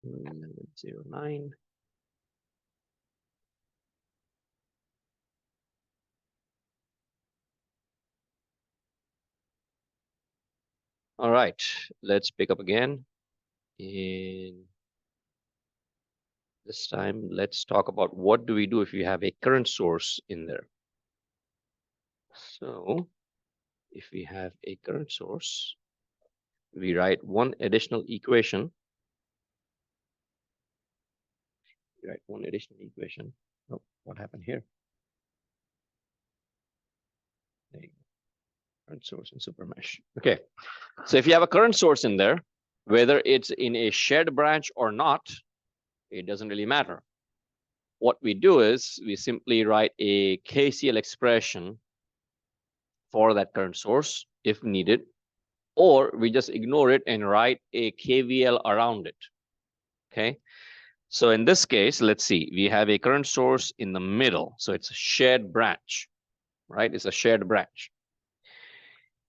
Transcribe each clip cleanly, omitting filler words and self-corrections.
1109. All right, let's pick up again. And this time, let's talk about what do we do if you have a current source in there. So if we have a current source, we write one additional equation. Oh, what happened here? There you go. Current source in super mesh. Okay, so if you have a current source in there, whether it's in a shared branch or not, it doesn't really matter. What we do is we simply write a KCL expression for that current source if needed, or we just ignore it and write a KVL around it. Okay, so in this case, let's see, we have a current source in the middle, so it's a shared branch, right? It's a shared branch.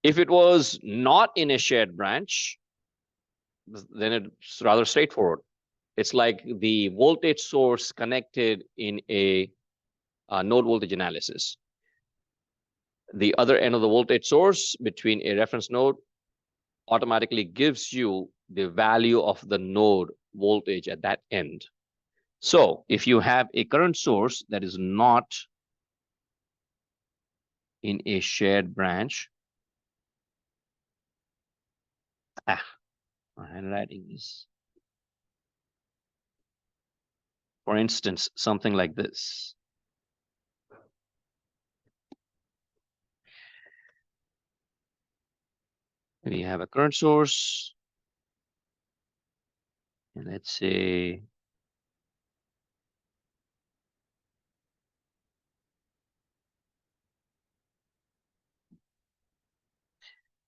If it was not in a shared branch, then it's rather straightforward. It's like the voltage source connected in a node voltage analysis. The other end of the voltage source between a reference node automatically gives you the value of the node voltage at that end. So if you have a current source that is not in a shared branch, my handwriting is, for instance, something like this. We have a current source, and let's say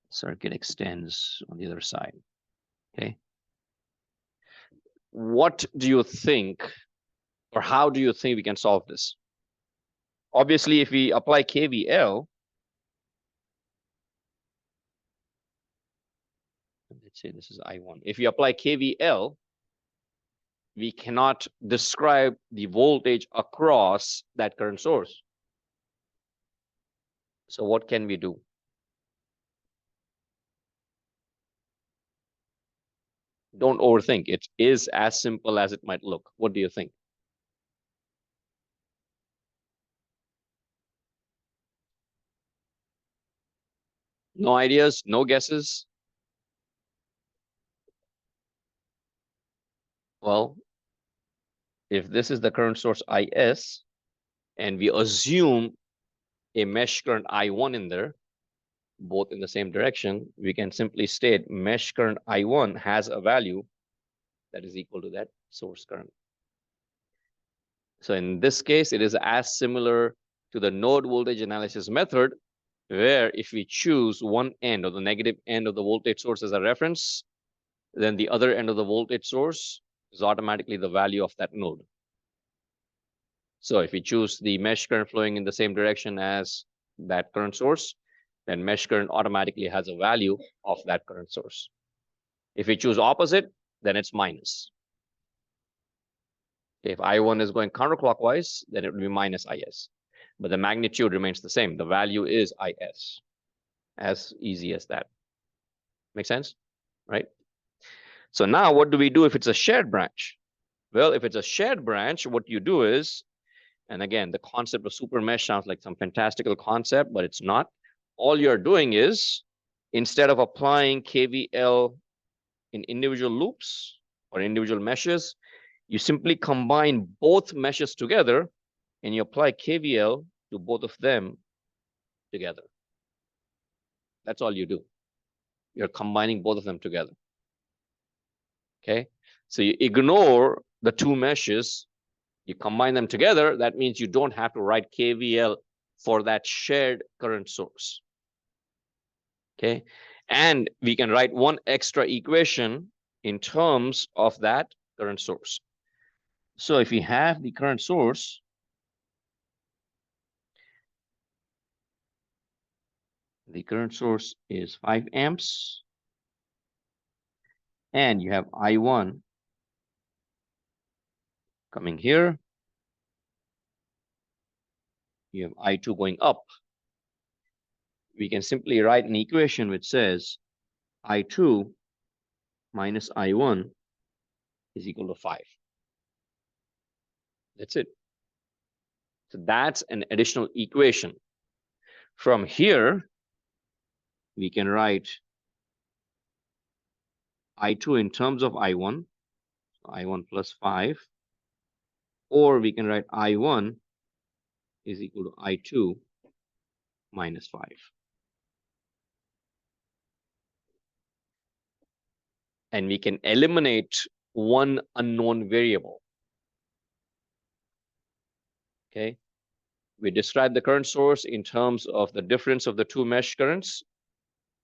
circuit extends on the other side. Okay. What do you think, or how do you think we can solve this? Obviously, if we apply KVL, let's say this is I1. If we apply KVL, we cannot describe the voltage across that current source. So what can we do? Don't overthink. It is as simple as it might look. What do you think? No ideas, no guesses? Well, if this is the current source IS, and we assume a mesh current I1 in there, both in the same direction, we can simply state mesh current I1 has a value that is equal to that source current. So in this case, it is as similar to the node voltage analysis method, where if we choose one end or the negative end of the voltage source as a reference, then the other end of the voltage source is automatically the value of that node. So if we choose the mesh current flowing in the same direction as that current source, then mesh current automatically has a value of that current source. If we choose opposite, then it's minus. If I1 is going counterclockwise, then it will be minus IS. But the magnitude remains the same. The value is IS. As easy as that. Make sense? Right? So now what do we do if it's a shared branch? Well, if it's a shared branch, what you do is, and again, the concept of super mesh sounds like some fantastical concept, but it's not. All you're doing is, instead of applying KVL in individual loops or individual meshes, you simply combine both meshes together and you apply KVL to both of them together. That's all you do. You're combining both of them together. Okay, so you ignore the two meshes, you combine them together. That means you don't have to write KVL for that shared current source. Okay, and we can write one extra equation in terms of that current source. So if we have the current source, the current source is 5 amps, and you have I1 Coming here, you have I2 going up. We can simply write an equation which says I2 minus I1 is equal to 5. That's it. So that's an additional equation. From here, we can write I2 in terms of I1, I1 plus 5, or we can write I1 is equal to I2 minus 5. And we can eliminate one unknown variable. Okay. We describe the current source in terms of the difference of the two mesh currents.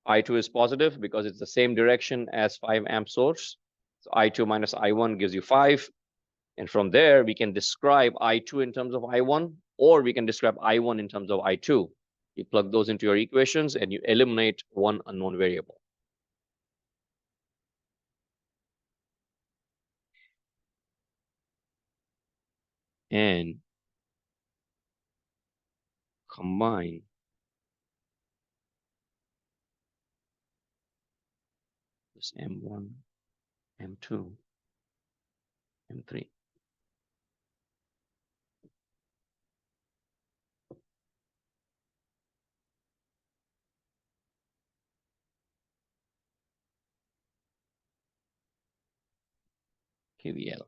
I2 is positive because it's the same direction as 5 amp source. So I2 minus I1 gives you 5. And from there, we can describe I2 in terms of I1, or we can describe I1 in terms of I2. You plug those into your equations and you eliminate one unknown variable. And combine this M1, M2, M3. KVL.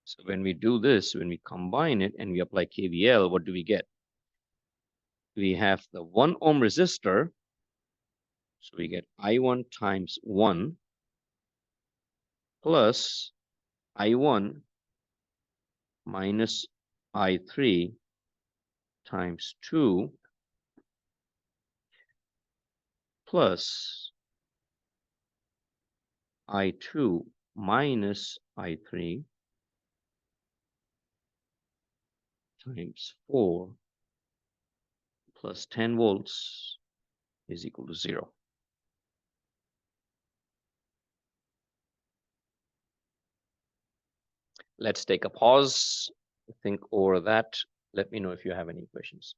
So when we do this, when we combine it and we apply KVL, what do we get? We have the 1 ohm resistor. So we get I1 times 1 plus I1 minus I3 times 2 plus I2 minus I3 times 4 plus 10 volts is equal to 0. Let's take a pause, think over that. Let me know if you have any questions.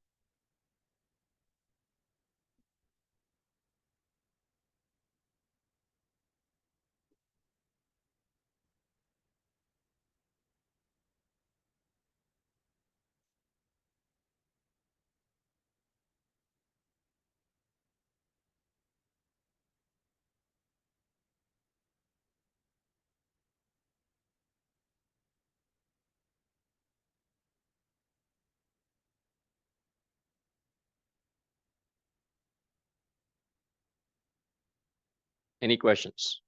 Any questions?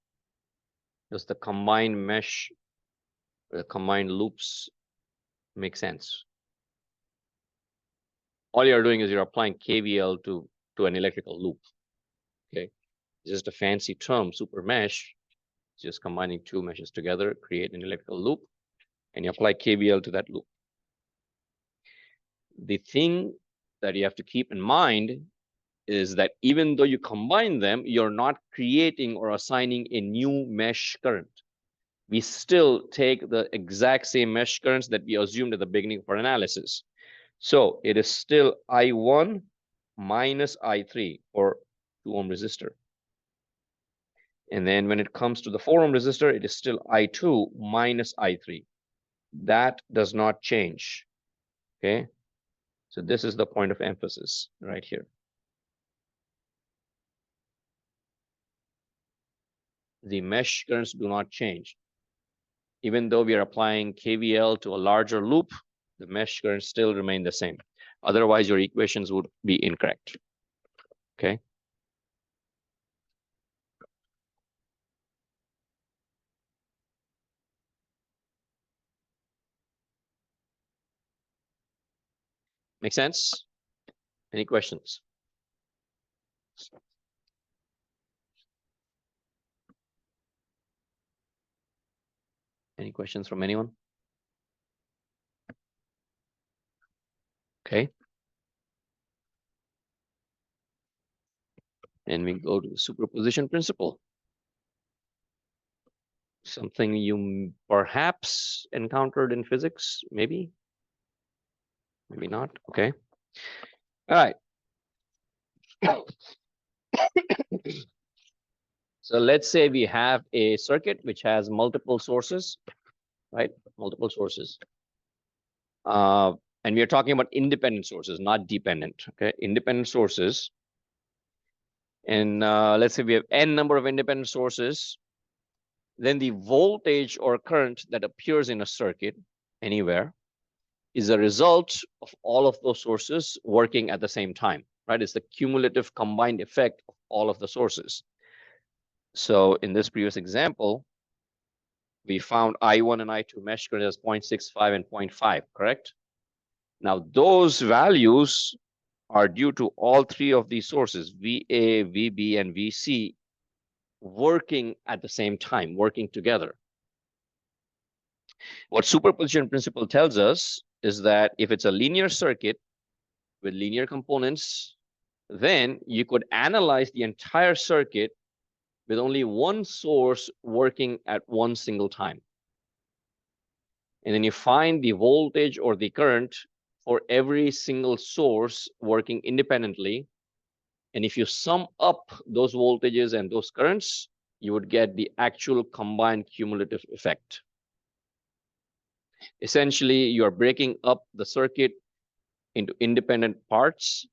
Does the combined mesh, the combined loops make sense? All you're doing is you're applying KVL to an electrical loop. Okay, it's just a fancy term, super mesh. It's just combining two meshes together, create an electrical loop, and you apply KVL to that loop. The thing that you have to keep in mind is that even though you combine them, you're not creating or assigning a new mesh current. We still take the exact same mesh currents that we assumed at the beginning of our analysis. So it is still I1 minus I3 for 2 ohm resistor. And then when it comes to the 4 ohm resistor, it is still I2 minus I3. That does not change. Okay. So this is the point of emphasis right here. The mesh currents do not change. Even though we are applying KVL to a larger loop, the mesh currents still remain the same. Otherwise, your equations would be incorrect. Okay. Make sense? Any questions? Any questions from anyone? Okay. And we go to the superposition principle. Something you perhaps encountered in physics, maybe not. Okay. All right. So let's say we have a circuit which has multiple sources, right? Multiple sources. And we are talking about independent sources, not dependent. Okay, independent sources. And let's say we have n number of independent sources. Then the voltage or current that appears in a circuit anywhere is a result of all of those sources working at the same time, right? It's the cumulative combined effect of all of the sources. So in this previous example, we found I1 and I2 mesh current as 0.65 and 0.5, correct? Now those values are due to all three of these sources, VA, VB, and VC, working at the same time, working together. What superposition principle tells us is that if it's a linear circuit with linear components, then you could analyze the entire circuit with only one source working at one single time. And then you find the voltage or the current for every single source working independently. And if you sum up those voltages and those currents, you would get the actual combined cumulative effect. Essentially, you are breaking up the circuit into independent parts,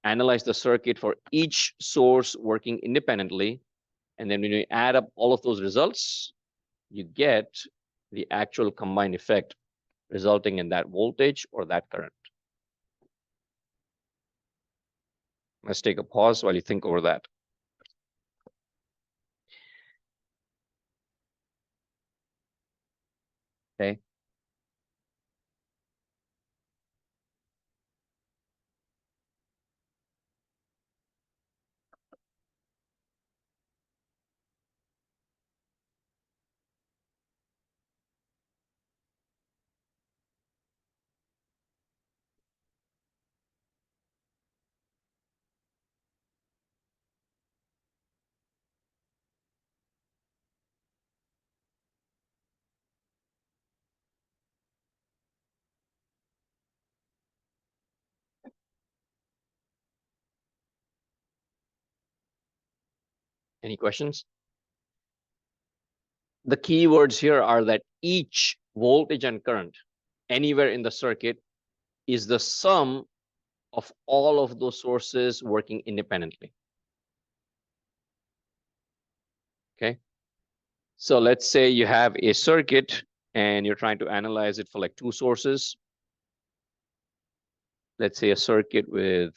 analyze the circuit for each source working independently, and then when you add up all of those results, you get the actual combined effect resulting in that voltage or that current. Let's take a pause while you think over that. Okay. Any questions? The key words here are that each voltage and current anywhere in the circuit is the sum of all of those sources working independently. Okay. So let's say you have a circuit and you're trying to analyze it for like two sources. Let's say a circuit with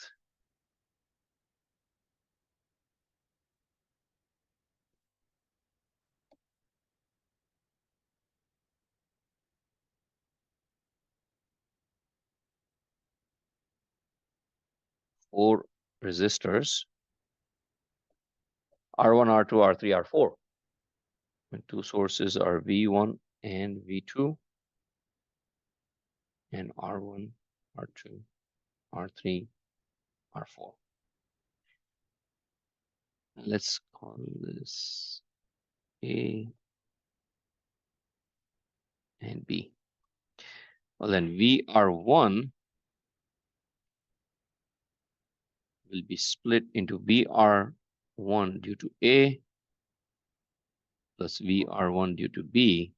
four resistors, R1, R2, R3, R4. And two sources are V1 and V2, and R1, R2, R3, R4. Let's call this A and B. Well, then VR1 will be split into VR1 due to A plus VR1 due to B.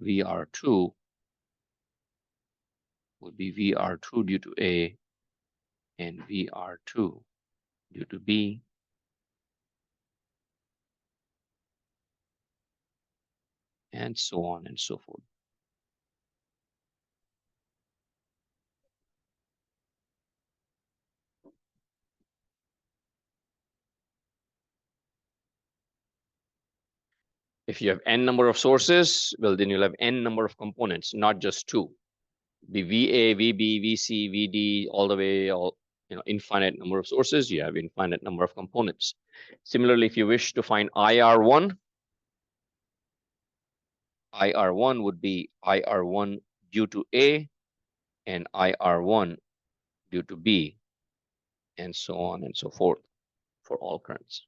VR2 will be VR2 due to A and VR2 due to B. And so on and so forth. If you have n number of sources, well, then you'll have n number of components, not just two. The VA, VB, VC, VD, all the way, infinite number of sources, you have infinite number of components. Similarly, if you wish to find IR1 would be IR1 due to A and IR1 due to B, and so on and so forth for all currents.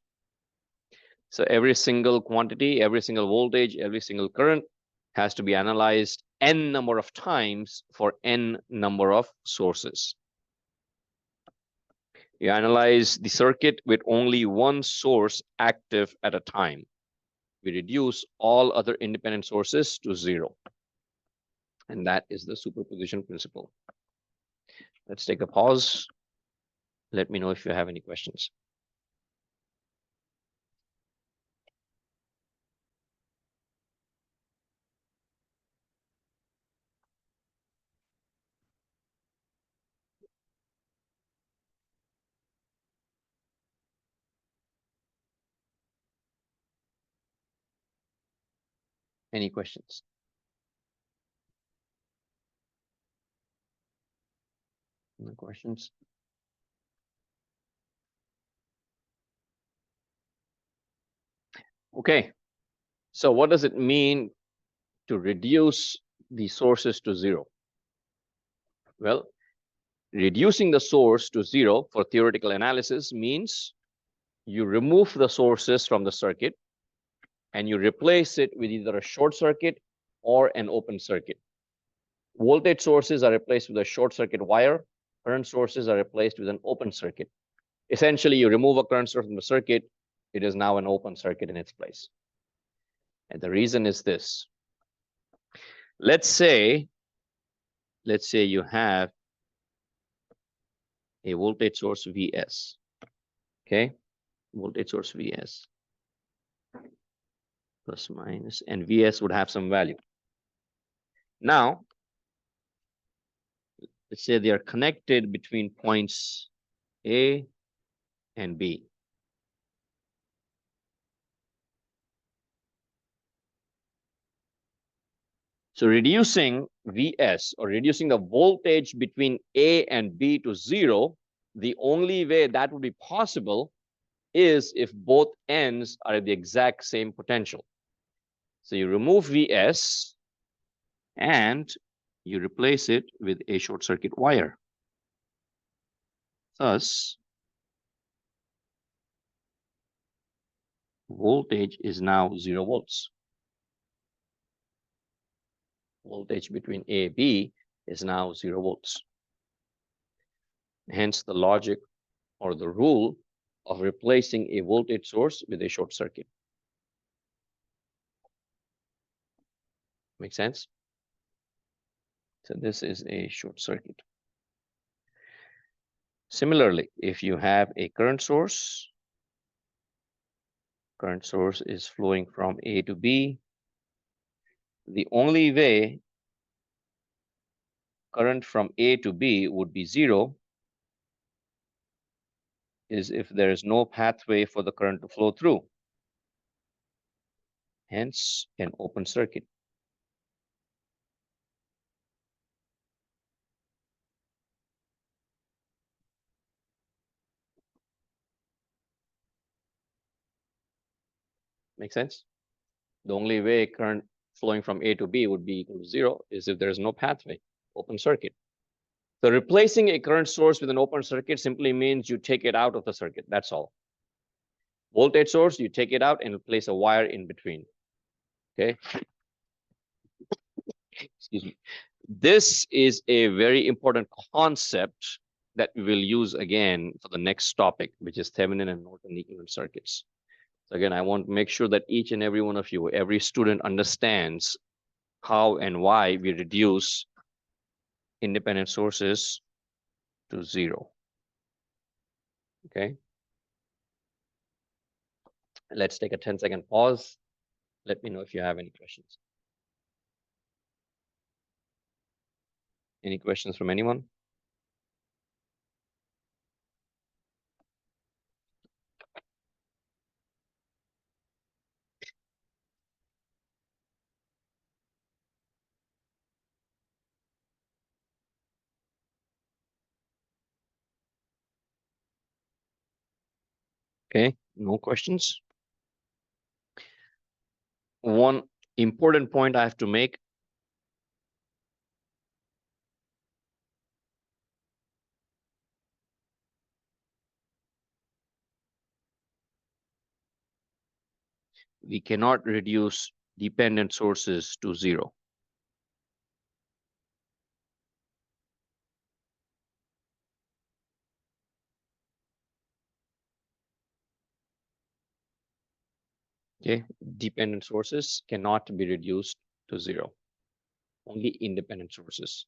So every single quantity, every single voltage, every single current has to be analyzed n number of times for n number of sources. You analyze the circuit with only one source active at a time. We reduce all other independent sources to zero. And that is the superposition principle. Let's take a pause. Let me know if you have any questions. Any questions? No questions? Okay. So what does it mean to reduce the sources to zero? Well, reducing the source to zero for theoretical analysis means you remove the sources from the circuit and you replace it with either a short circuit or an open circuit. Voltage sources are replaced with a short circuit wire. Current sources are replaced with an open circuit. Essentially, you remove a current source from the circuit, it is now an open circuit in its place. And the reason is this. Let's say you have a voltage source Vs. Okay, voltage source Vs plus minus, and Vs would have some value. Now, let's say they are connected between points A and B. So reducing Vs, or reducing the voltage between A and B to zero, the only way that would be possible is if both ends are at the exact same potential. So you remove Vs and you replace it with a short circuit wire. Thus, voltage is now 0 volts. Voltage between A and B is now 0 volts. Hence the logic or the rule of replacing a voltage source with a short circuit. Make sense? So this is a short circuit. Similarly, if you have a current source is flowing from A to B, the only way current from A to B would be 0 is if there is no pathway for the current to flow through. Hence, an open circuit. Make sense? The only way current flowing from A to B would be equal to 0 is if there is no pathway, open circuit. So replacing a current source with an open circuit simply means you take it out of the circuit. That's all. Voltage source, you take it out and place a wire in between. Okay. Excuse me. This is a very important concept that we will use again for the next topic, which is Thevenin and Norton equivalent circuits. So again, I want to make sure that each and every one of you, every student understands how and why we reduce independent sources to 0. Okay. Let's take a 10-second pause. Let me know if you have any questions. Any questions from anyone? Okay, no questions. One important point I have to make. we cannot reduce dependent sources to 0. Okay, dependent sources cannot be reduced to 0. Only independent sources.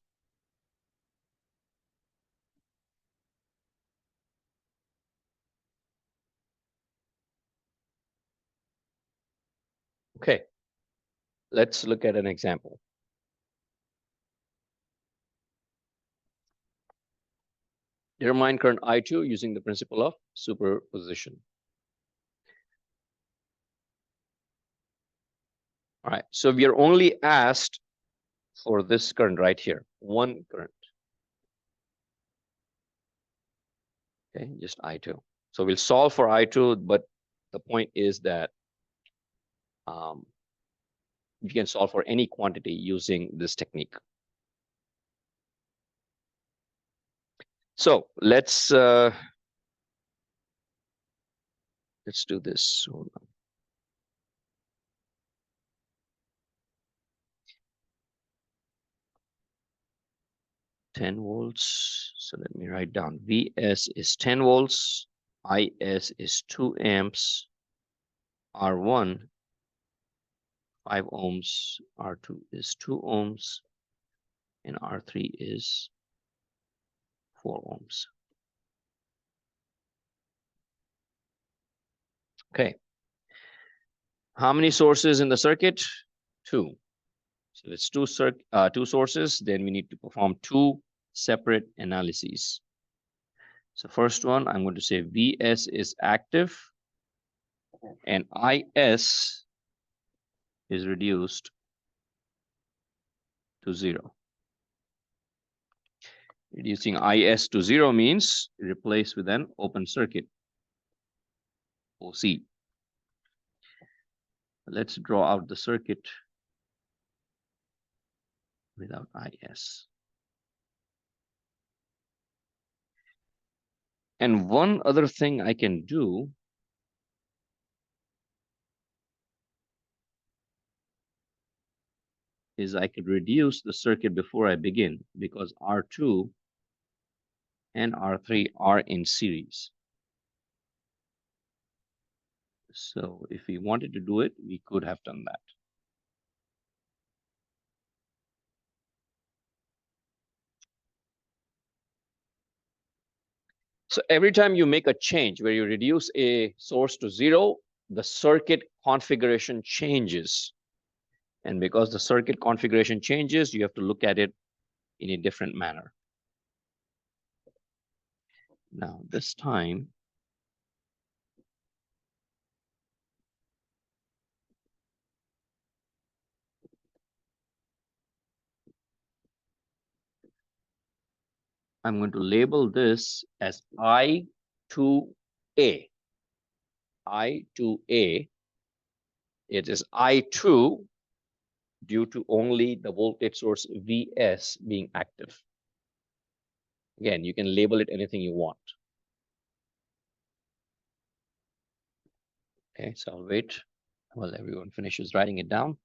Okay, let's look at an example. Determine current I2 using the principle of superposition. All right, so we are only asked for this current right here, one current. Okay, just I2. So we'll solve for I2, but the point is that you can solve for any quantity using this technique. So let's do this. Hold on. 10 volts. So let me write down. Vs is 10 volts. Is is 2 amps. R1 5 ohms. R2 is 2 ohms. And R3 is 4 ohms. Okay. How many sources in the circuit? 2. So it's two sources. Then we need to perform 2 separate analyses. So first one, I'm going to say Vs is active and Is is reduced to 0. Reducing Is to 0 means replace with an open circuit, OC. Let's draw out the circuit without Is. And one other thing I can do is I could reduce the circuit before I begin because R2 and R3 are in series. So if we wanted to do it, we could have done that. So every time you make a change where you reduce a source to 0, the circuit configuration changes. And because the circuit configuration changes, you have to look at it in a different manner. Now, this time, I'm going to label this as I2A. I2A. It is I2 due to only the voltage source Vs being active. Again, you can label it anything you want. Okay, so I'll wait while everyone finishes writing it down.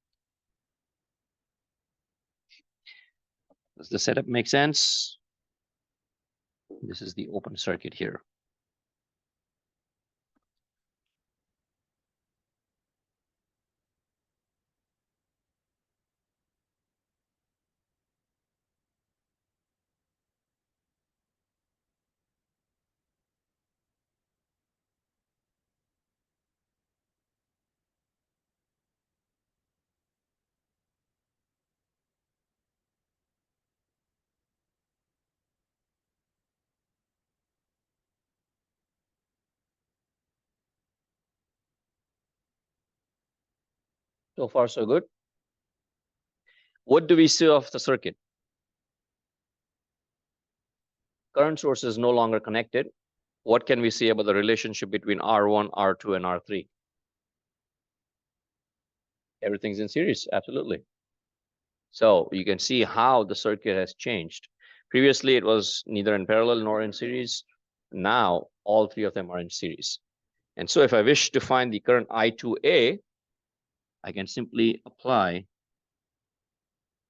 Does the setup make sense? This is the open circuit here. So far, so good. What do we see of the circuit? Current source is no longer connected. What can we say about the relationship between R1, R2, and R3? Everything's in series, absolutely. So you can see how the circuit has changed. Previously, it was neither in parallel nor in series. Now, all three of them are in series. And so if I wish to find the current I2A, I can simply apply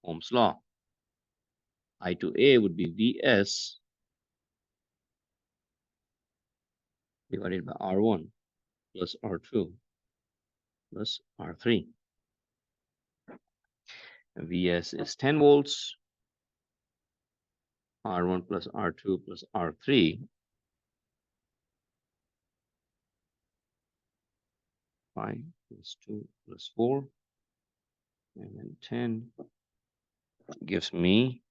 Ohm's law. I to A would be Vs divided by R1 plus R2 plus R3. Vs is 10 volts. R1 plus R2 plus R3. 5 plus 2 plus 4. And then 10 gives me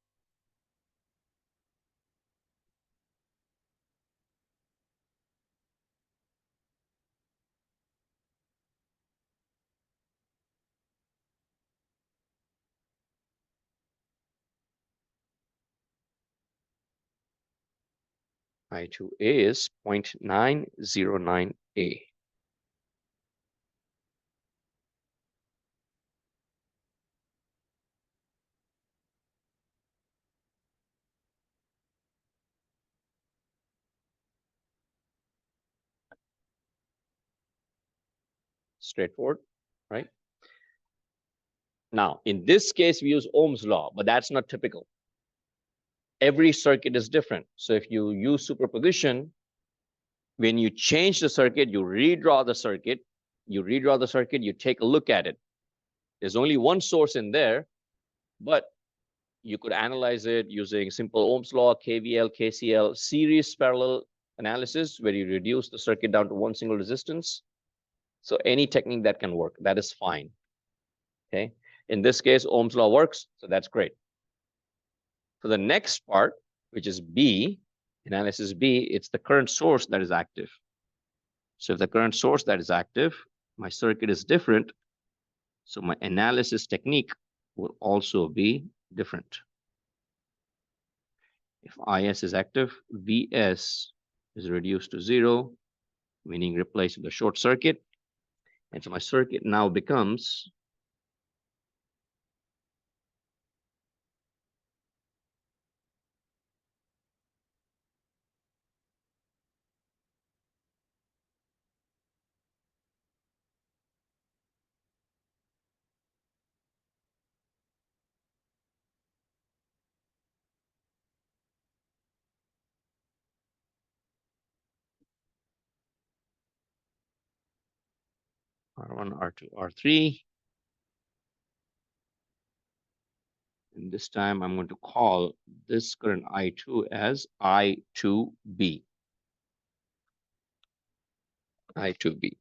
I to A is 0.909A. Straightforward, right? Now, in this case, we use Ohm's law, but that's not typical. Every circuit is different. So if you use superposition, when you change the circuit, you redraw the circuit, you take a look at it. There's only one source in there, but you could analyze it using simple Ohm's law, KVL, KCL, series parallel analysis, where you reduce the circuit down to one single resistance. So any technique that can work, that is fine. Okay. In this case, Ohm's law works, so that's great. For the next part, which is B, analysis B, it's the current source that is active. So if the current source that is active, my circuit is different, so my analysis technique will also be different. If IS is active, VS is reduced to 0, meaning replaced with a short circuit. And so my circuit now becomes R1, R2, R3. And this time I'm going to call this current I2 as I2B. I2B.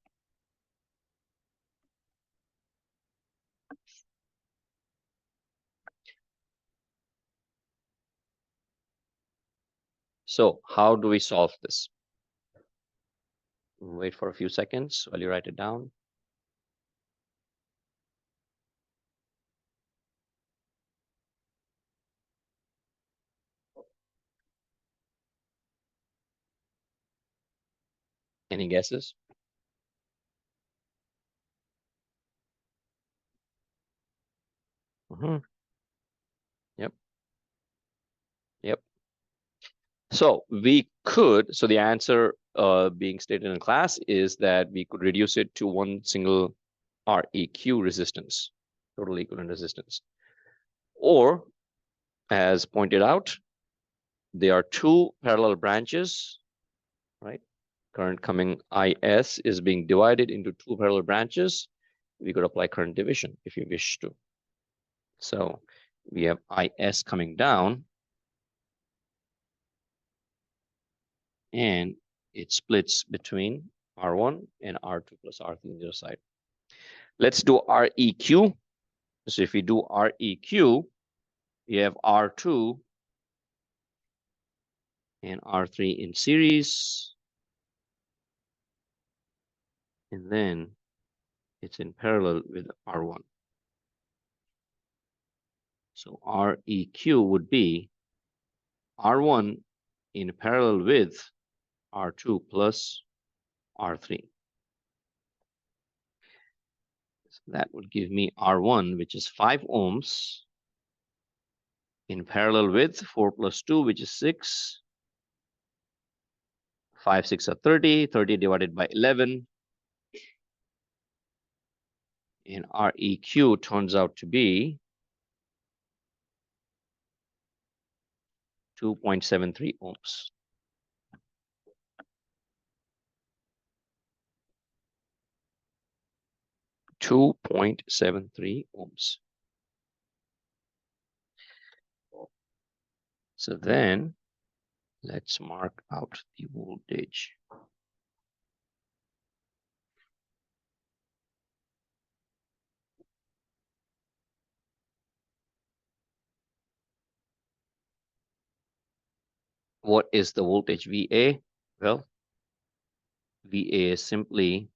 So how do we solve this? Wait for a few seconds while you write it down. Any guesses? Yep. Yep. So we could, so the answer being stated in class is that we could reduce it to one single REQ resistance, total equivalent resistance. Or, as pointed out, there are two parallel branches, right? Current coming IS is being divided into two parallel branches. We could apply current division if you wish to. So we have IS coming down, and it splits between R1 and R2 plus R3 on the other side. Let's do REQ. So if we do REQ, we have R2 and R3 in series. And then it's in parallel with R1. So REQ would be R1 in parallel with R2 plus R3. So that would give me R1, which is 5 ohms, in parallel with 4 plus 2, which is 6. 5, 6 are 30. 30 divided by 11 And REQ turns out to be 2.73 ohms. .73 ohms. So then let's mark out the voltage. What is the voltage VA? Well, VA is simply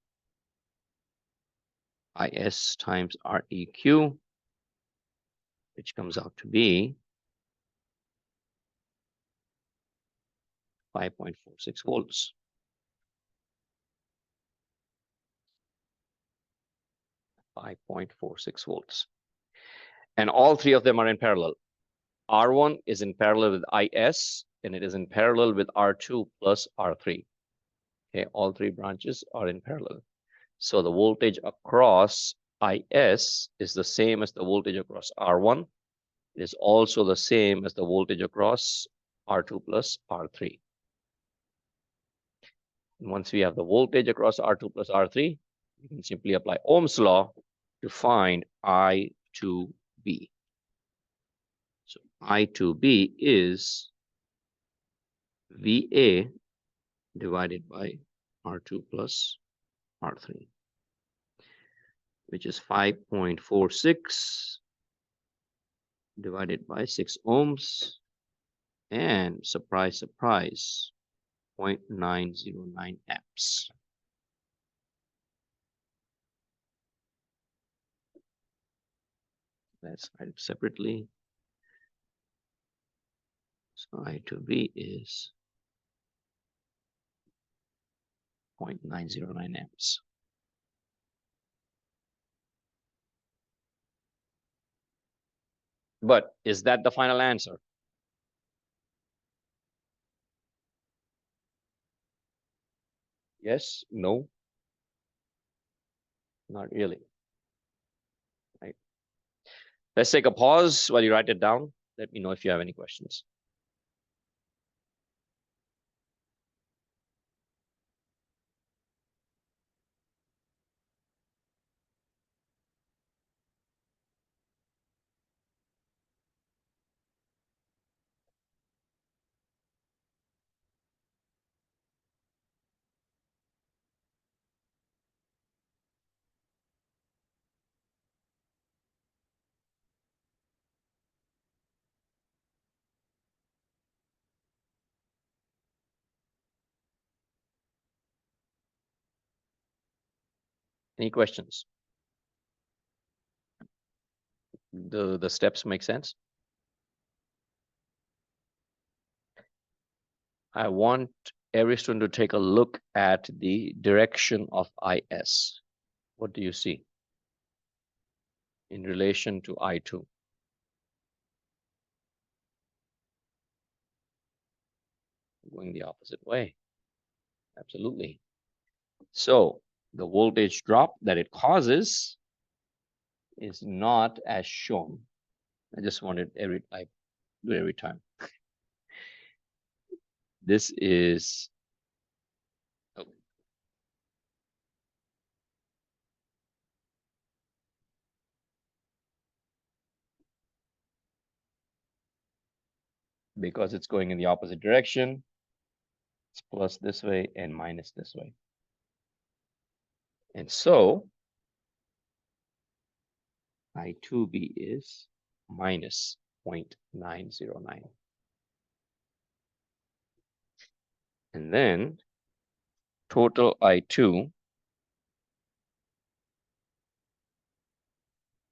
IS times REQ, which comes out to be 5.46 volts. .46 volts. And all three of them are in parallel. R1 is in parallel with IS, and it is in parallel with R2 plus R3. Okay, all three branches are in parallel. So the voltage across IS is the same as the voltage across R1. It is also the same as the voltage across R2 plus R3. And once we have the voltage across R2 plus R3, we can simply apply Ohm's law to find I2B. So I2B is VA divided by R2 plus R3, which is 5.46 divided by 6 ohms, and surprise, surprise, 0.909 amps. Let's write it separately. So I2B is 0.909 amps. But is that the final answer? Yes, no, not really. Right. Let's take a pause while you write it down. Let me know if you have any questions. Any questions? The steps make sense? I want every student to take a look at the direction of IS. What do you see in relation to I2? Going the opposite way. Absolutely. So the voltage drop that it causes is not as shown. I just wanted I do it every time. This is because it's going in the opposite direction. It's plus this way and minus this way. And so I2B is minus 0.909. And then total I2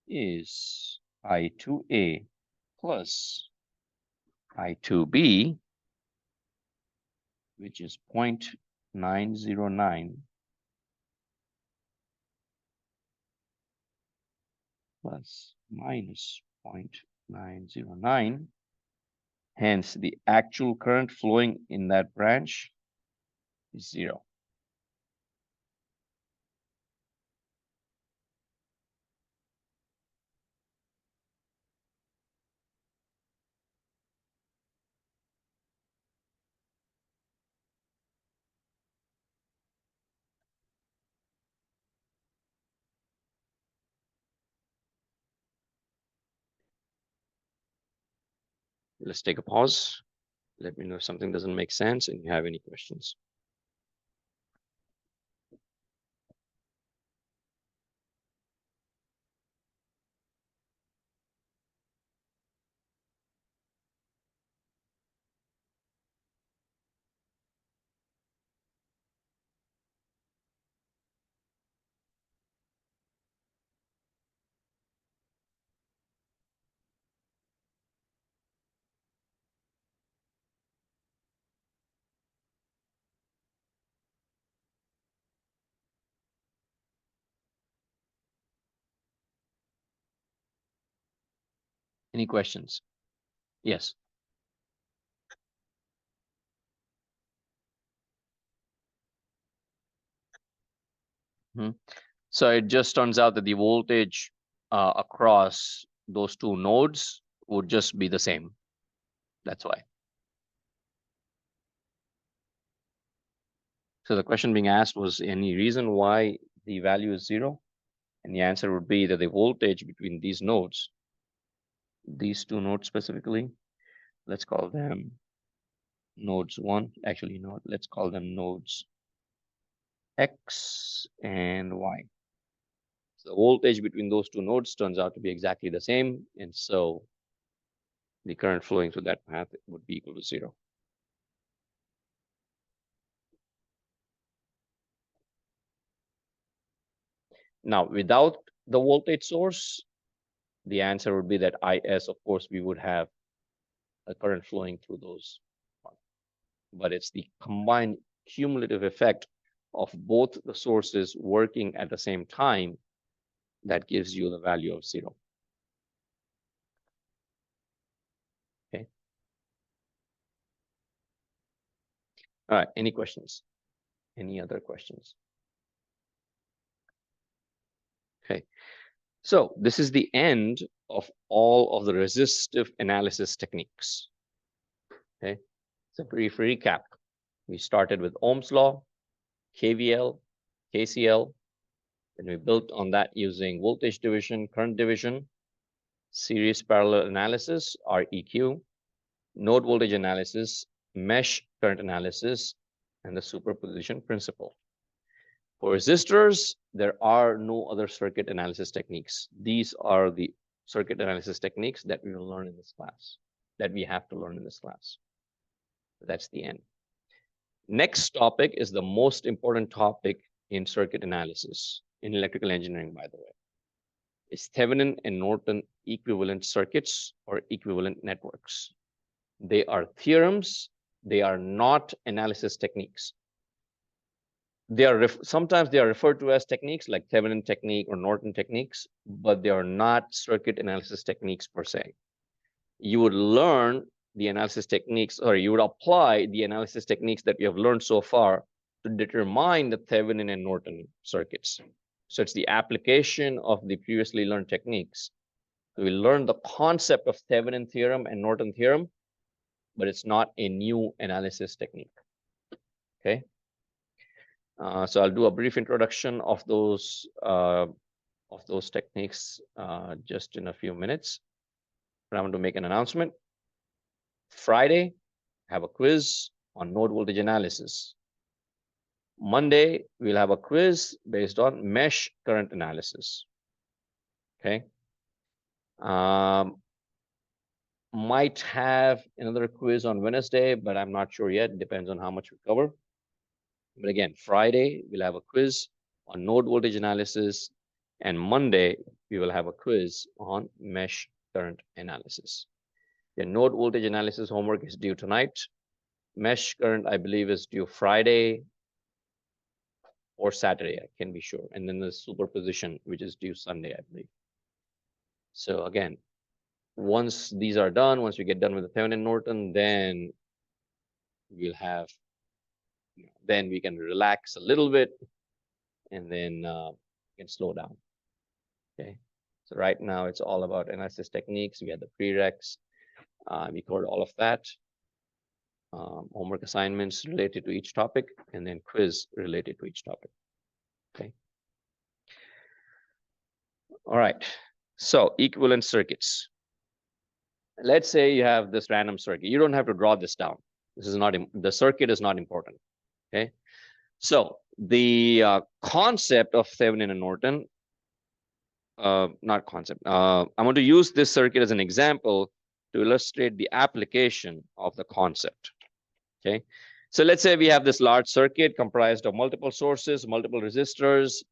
is I2A plus I2B, which is 0.909 plus minus 0.909. Hence, the actual current flowing in that branch is 0. Let's take a pause. Let me know if something doesn't make sense and you have any questions. Any questions? Yes. So it just turns out that the voltage across those two nodes would just be the same. That's why. So the question being asked was any reason why the value is 0? And the answer would be that the voltage between these two nodes specifically, let's call them nodes 1. Actually, no, let's call them nodes X and Y. So the voltage between those two nodes turns out to be exactly the same. And so the current flowing through that path would be equal to 0. Now, without the voltage source, the answer would be that IS, of course, we would have a current flowing through those. But it's the combined cumulative effect of both the sources working at the same time that gives you the value of 0. Okay. All right. Any questions? Any other questions? Okay. So this is the end of all of the resistive analysis techniques. Okay. So brief recap. We started with Ohm's law, KVL, KCL. Then we built on that using voltage division, current division, series parallel analysis, REQ, node voltage analysis, mesh current analysis, and the superposition principle. For resistors, there are no other circuit analysis techniques. These are the circuit analysis techniques that we will learn in this class, that we have to learn in this class. That's the end. Next topic is the most important topic in circuit analysis, in electrical engineering, by the way. It's Thevenin and Norton equivalent circuits or equivalent networks. They are theorems. They are not analysis techniques. They are sometimes they are referred to as techniques like Thevenin technique or Norton techniques, but they are not circuit analysis techniques per se. You would learn the analysis techniques, or you would apply the analysis techniques that we have learned so far to determine the Thevenin and Norton circuits. So it's the application of the previously learned techniques. So we learn the concept of Thevenin theorem and Norton theorem, but it's not a new analysis technique. Okay. So I'll do a brief introduction of those techniques just in a few minutes. But I want to make an announcement. Friday, have a quiz on node voltage analysis. Monday, we'll have a quiz based on mesh current analysis. Okay. Might have another quiz on Wednesday, but I'm not sure yet. Depends on how much we cover. But again, Friday, we'll have a quiz on node voltage analysis. And Monday, we will have a quiz on mesh current analysis. The node voltage analysis homework is due tonight. Mesh current, I believe, is due Friday or Saturday, I can be sure. And then the superposition, which is due Sunday, I believe. So again, once these are done, once we get done with the Thevenin and Norton, then we'll have, then we can relax a little bit and then can slow down. Okay. So right now it's all about analysis techniques. We had the prereqs. We covered all of that. Homework assignments related to each topic, and then quiz related to each topic. Okay. All right. So equivalent circuits. Let's say you have this random circuit. You don't have to draw this down. This is not, the circuit is not important. Okay. So the concept of Thevenin and Norton, not concept, I'm going to use this circuit as an example to illustrate the application of the concept. Okay. So let's say we have this large circuit comprised of multiple sources, multiple resistors,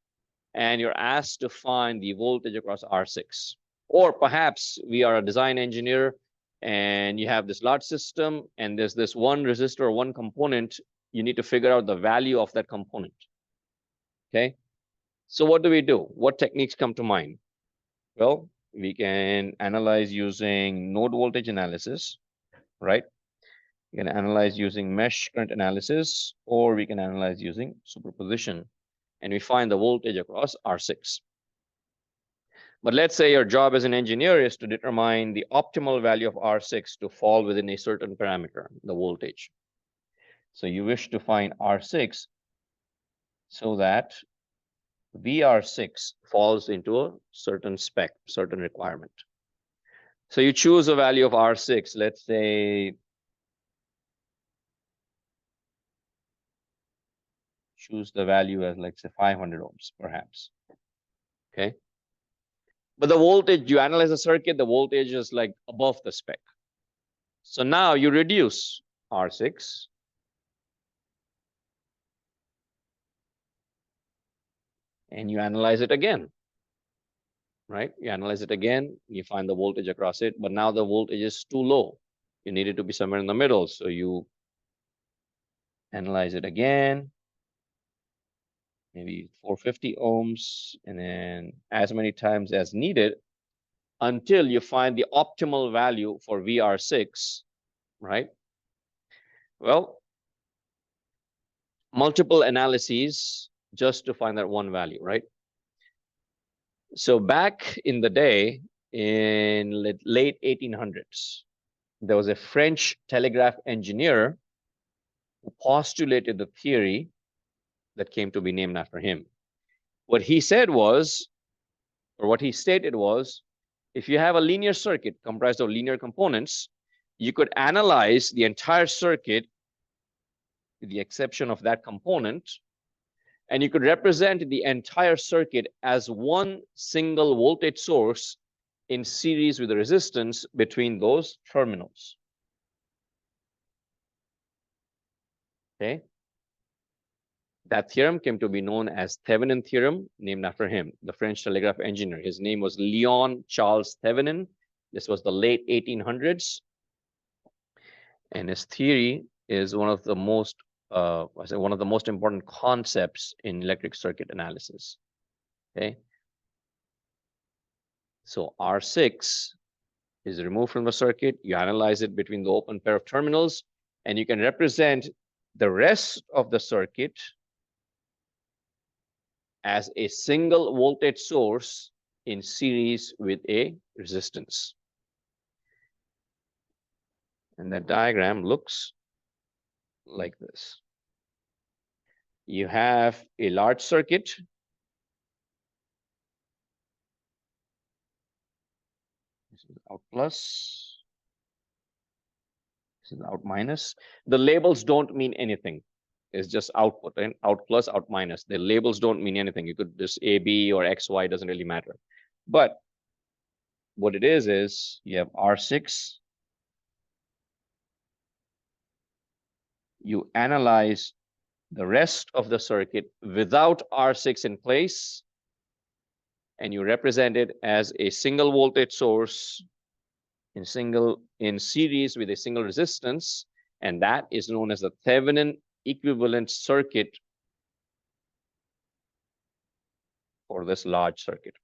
and you're asked to find the voltage across R6. Or perhaps we are a design engineer and you have this large system and there's this one resistor or one component. You need to figure out the value of that component. Okay. So what do? What techniques come to mind? Well, we can analyze using node voltage analysis, right? We can analyze using mesh current analysis, or we can analyze using superposition. And we find the voltage across R6. But let's say your job as an engineer is to determine the optimal value of R6 to fall within a certain parameter, the voltage. So you wish to find R6 so that VR6 falls into a certain spec, certain requirement. So you choose a value of R6, let's say, choose the value as, like, say, 500 ohms, perhaps. Okay. But the voltage, you analyze the circuit, the voltage is like above the spec. So now you reduce R6. And you analyze it again, right? You analyze it again, you find the voltage across it, but now the voltage is too low. You need it to be somewhere in the middle. So you analyze it again, maybe 450 ohms, and then as many times as needed until you find the optimal value for VR6, right? Well, multiple analyses just to find that one value, right? So back in the day, in late 1800s, there was a French telegraph engineer who postulated the theory that came to be named after him. What he said was, or what he stated was, if you have a linear circuit comprised of linear components, you could analyze the entire circuit with the exception of that component, and you could represent the entire circuit as one single voltage source in series with the resistance between those terminals. Okay. That theorem came to be known as Thevenin theorem, named after him, the French telegraph engineer. His name was Leon Charles Thevenin. This was the late 1800s. And his theory is one of the most, one of the most important concepts in electric circuit analysis. Okay. So R6 is removed from the circuit. You analyze it between the open pair of terminals, and you can represent the rest of the circuit as a single voltage source in series with a resistance. And that diagram looks like this. You have a large circuit. This is out plus. This is out minus. The labels don't mean anything. It's just output, and out plus, out minus. The labels don't mean anything. You could just AB or XY, doesn't really matter. But what it is you have R6. You analyze the rest of the circuit without R6 in place, and you represent it as a single voltage source in series with a single resistance, and that is known as the Thevenin equivalent circuit for this large circuit.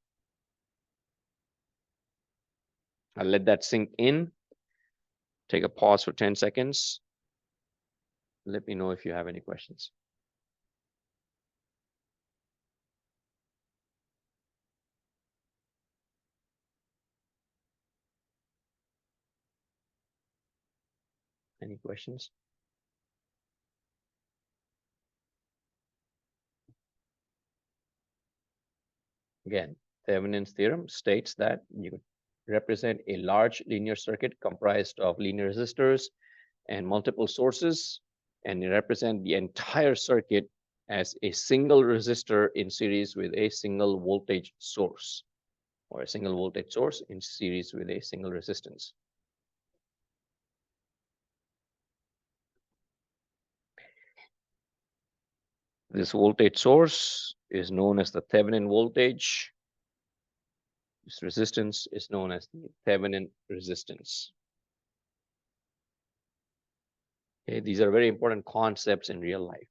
I'll let that sink in. Take a pause for 10 seconds. Let me know if you have any questions. Any questions? Again, Thevenin's theorem states that you represent a large linear circuit comprised of linear resistors and multiple sources, and they represent the entire circuit as a single resistor in series with a single voltage source, or a single voltage source in series with a single resistance. This voltage source is known as the Thevenin voltage. This resistance is known as the Thevenin resistance. Okay, these are very important concepts in real life.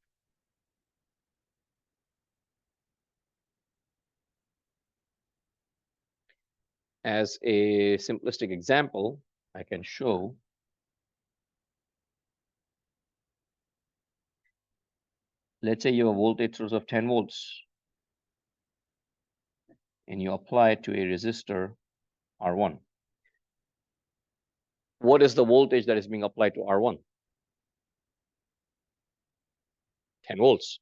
As a simplistic example, I can show let's say you have a voltage source of 10 volts and you apply it to a resistor R1. What is the voltage that is being applied to R1? 10 volts,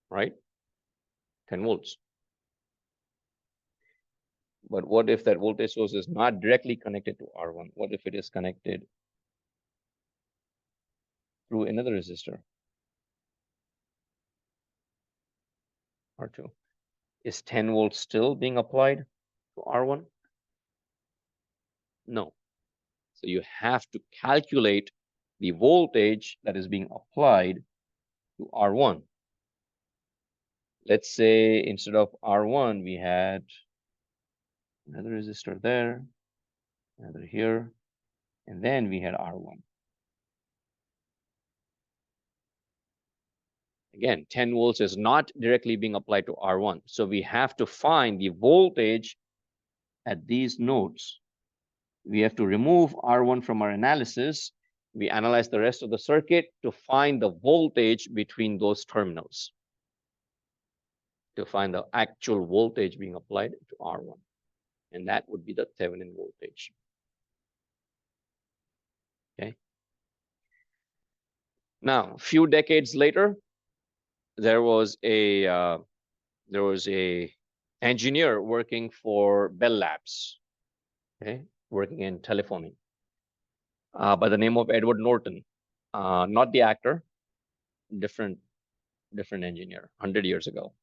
right? 10 volts. But what if that voltage source is not directly connected to R1? What if it is connected through another resistor, R2? Is 10 volts still being applied to R1? No. So you have to calculate the voltage that is being applied to R1. Let's say instead of R1, we had another resistor there, another here, and then we had R1. Again, 10 volts is not directly being applied to R1. So we have to find the voltage at these nodes. We have to remove R1 from our analysis. We analyze the rest of the circuit to find the voltage between those terminals, to find the actual voltage being applied to R1. And that would be the Thevenin voltage. Okay. Now, a few decades later, there was a engineer working for Bell Labs, okay, working in telephony, by the name of Edward Norton, not the actor, different engineer, 100 years ago.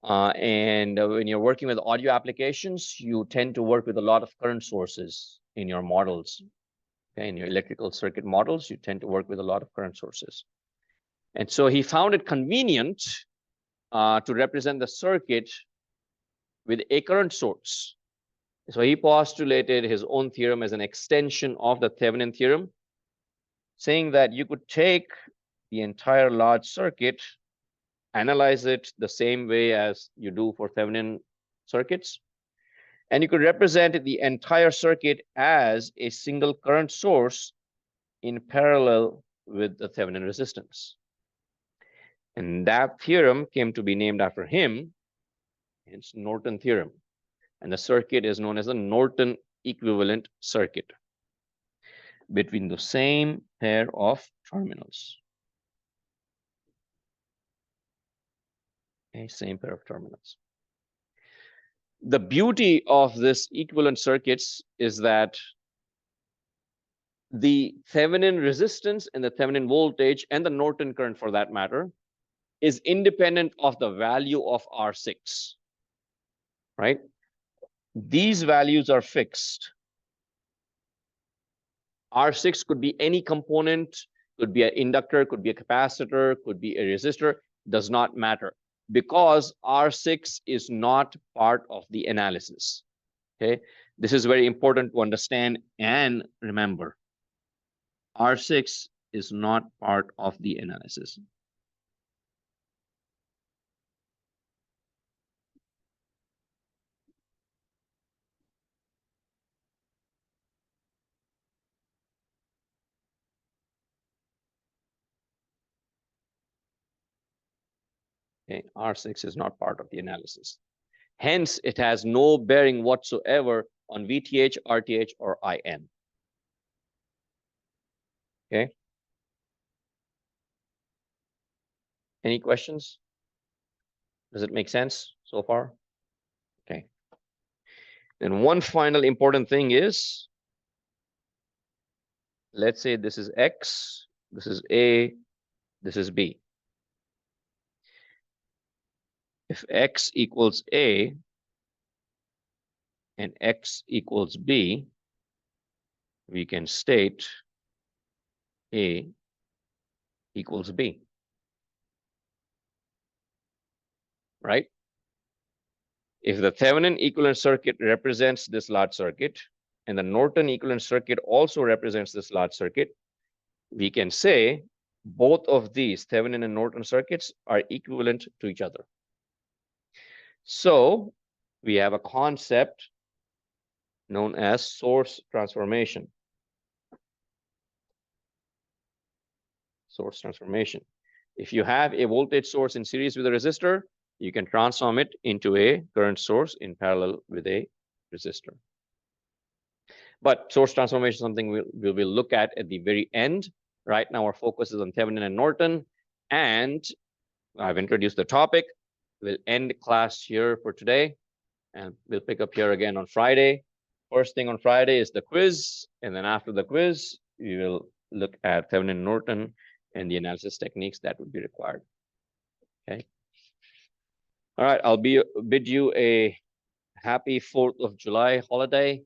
And when you're working with audio applications, you tend to work with a lot of current sources in your models. Okay, in your electrical circuit models, you tend to work with a lot of current sources. And so he found it convenient to represent the circuit with a current source. So he postulated his own theorem as an extension of the Thevenin theorem, saying that you could take the entire large circuit, analyze it the same way as you do for Thevenin circuits, and you could represent the entire circuit as a single current source in parallel with the Thevenin resistance. And that theorem came to be named after him. It's Norton theorem. And the circuit is known as the Norton equivalent circuit between the same pair of terminals. Okay, same pair of terminals. The beauty of this equivalent circuits is that the Thevenin resistance and the Thevenin voltage and the Norton current, for that matter, is independent of the value of R6, right? These values are fixed. R6 could be any component, could be an inductor, could be a capacitor, could be a resistor, does not matter, because R6 is not part of the analysis. Okay, this is very important to understand and remember. R6 is not part of the analysis. Okay, R6 is not part of the analysis. Hence, it has no bearing whatsoever on VTH, RTH, or IN. Okay. Any questions? Does it make sense so far? Okay. And one final important thing is, let's say this is X, this is A, this is B. If X equals A and X equals B, we can state A equals B, right? If the Thevenin equivalent circuit represents this large circuit, and the Norton equivalent circuit also represents this large circuit, we can say both of these Thevenin and Norton circuits are equivalent to each other. So we have a concept known as source transformation. Source transformation. If you have a voltage source in series with a resistor, you can transform it into a current source in parallel with a resistor. But source transformation is something we will look at the very end. Right now, our focus is on Thevenin and Norton, and I've introduced the topic. We'll end class here for today, and we'll pick up here again on Friday. First thing on Friday is the quiz, and then after the quiz, we will look at Thevenin and Norton and the analysis techniques that would be required. Okay. All right, I'll bid you a happy 4th of July holiday.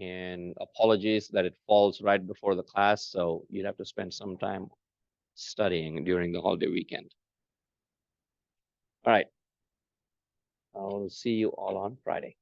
And apologies that it falls right before the class, so you'd have to spend some time studying during the holiday weekend. All right. I'll see you all on Friday.